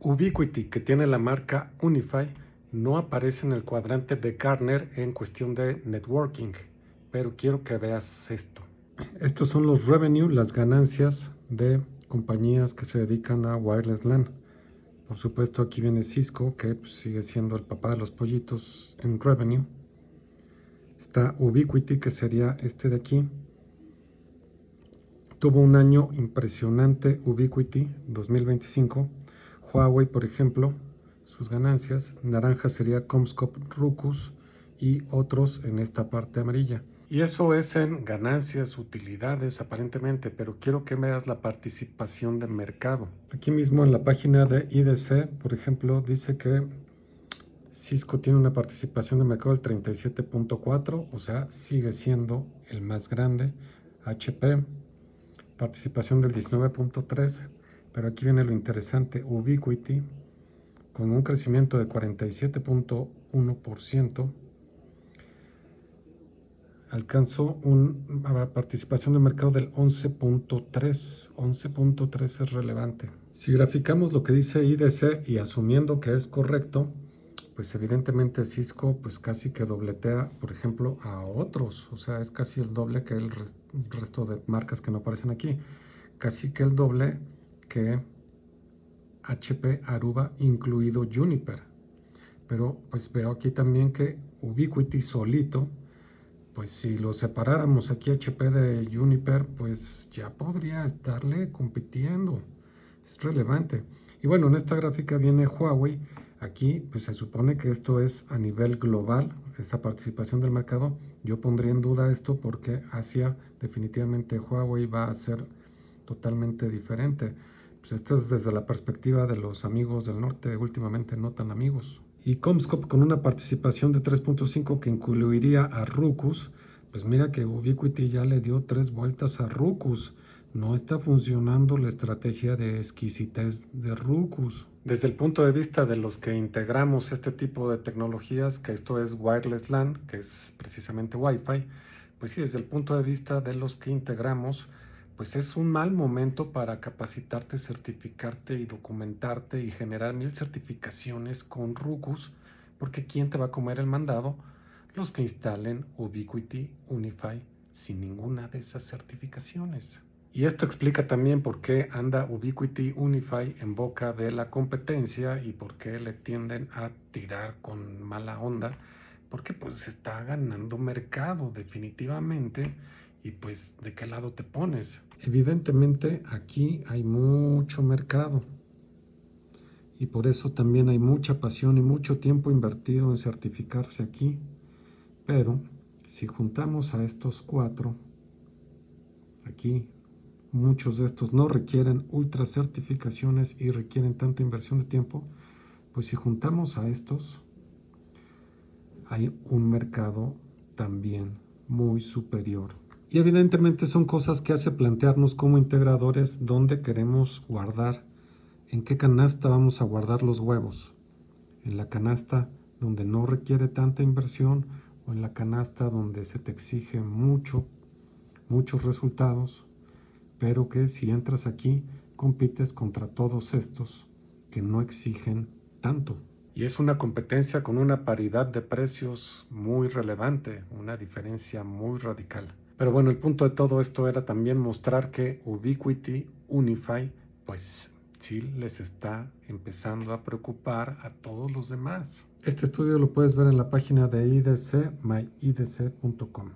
Ubiquiti, que tiene la marca Unify, no aparece en el cuadrante de Gartner en cuestión de networking, pero quiero que veas esto. Estos son los revenue, las ganancias de compañías que se dedican a wireless LAN. Por supuesto, aquí viene Cisco, que pues, sigue siendo el papá de los pollitos en revenue. Está Ubiquiti, que sería este de aquí. Tuvo un año impresionante Ubiquiti, 2025. Huawei, por ejemplo, sus ganancias. Naranja sería Comscope, Ruckus y otros en esta parte amarilla. Y eso es en ganancias, utilidades aparentemente, pero quiero que veas la participación de mercado. Aquí mismo en la página de IDC, por ejemplo, dice que Cisco tiene una participación de mercado del 37.4, o sea, sigue siendo el más grande. HP, participación del 19.3, pero aquí viene lo interesante, Ubiquiti, con un crecimiento de 47.1%, alcanzó una participación de mercado del 11.3. 11.3 es relevante. Si graficamos lo que dice IDC y asumiendo que es correcto, pues evidentemente Cisco pues casi que dobletea, por ejemplo, a otros. O sea, es casi el doble que el resto de marcas que no aparecen aquí. Casi que el doble que HP, Aruba, incluido Juniper. Pero pues veo aquí también que Ubiquiti solito, pues si lo separáramos aquí HP de Juniper, pues ya podría estarle compitiendo. Es relevante. Y bueno, en esta gráfica viene Huawei. Aquí pues se supone que esto es a nivel global, esa participación del mercado. Yo pondría en duda esto porque Asia definitivamente Huawei va a ser totalmente diferente. Pues esto es desde la perspectiva de los amigos del norte, últimamente no tan amigos. Y Comscope con una participación de 3.5 que incluiría a Ruckus, pues mira que Ubiquiti ya le dio 3 vueltas a Ruckus. No está funcionando la estrategia de exquisitez de Ruckus. Desde el punto de vista de los que integramos este tipo de tecnologías, que esto es wireless LAN, que es precisamente Wi-Fi, pues sí, desde el punto de vista de los que integramos, pues es un mal momento para capacitarte, certificarte y documentarte y generar 1000 certificaciones con Ruckus, porque ¿quién te va a comer el mandado? Los que instalen Ubiquiti, Unify sin ninguna de esas certificaciones. Y esto explica también por qué anda Ubiquiti, Unify en boca de la competencia y por qué le tienden a tirar con mala onda, porque pues está ganando mercado definitivamente. Y pues, ¿de qué lado te pones? Evidentemente aquí hay mucho mercado y por eso también hay mucha pasión y mucho tiempo invertido en certificarse aquí. Pero si juntamos a estos 4, aquí muchos de estos no requieren ultra certificaciones y requieren tanta inversión de tiempo, pues si juntamos a estos, hay un mercado también muy superior. Y evidentemente son cosas que hace plantearnos como integradores dónde queremos guardar, en qué canasta vamos a guardar los huevos. En la canasta donde no requiere tanta inversión o en la canasta donde se te exige muchos resultados, pero que si entras aquí compites contra todos estos que no exigen tanto. Y es una competencia con una paridad de precios muy relevante, una diferencia muy radical. Pero bueno, el punto de todo esto era también mostrar que Ubiquiti, Unify, pues sí les está empezando a preocupar a todos los demás. Este estudio lo puedes ver en la página de IDC, myidc.com.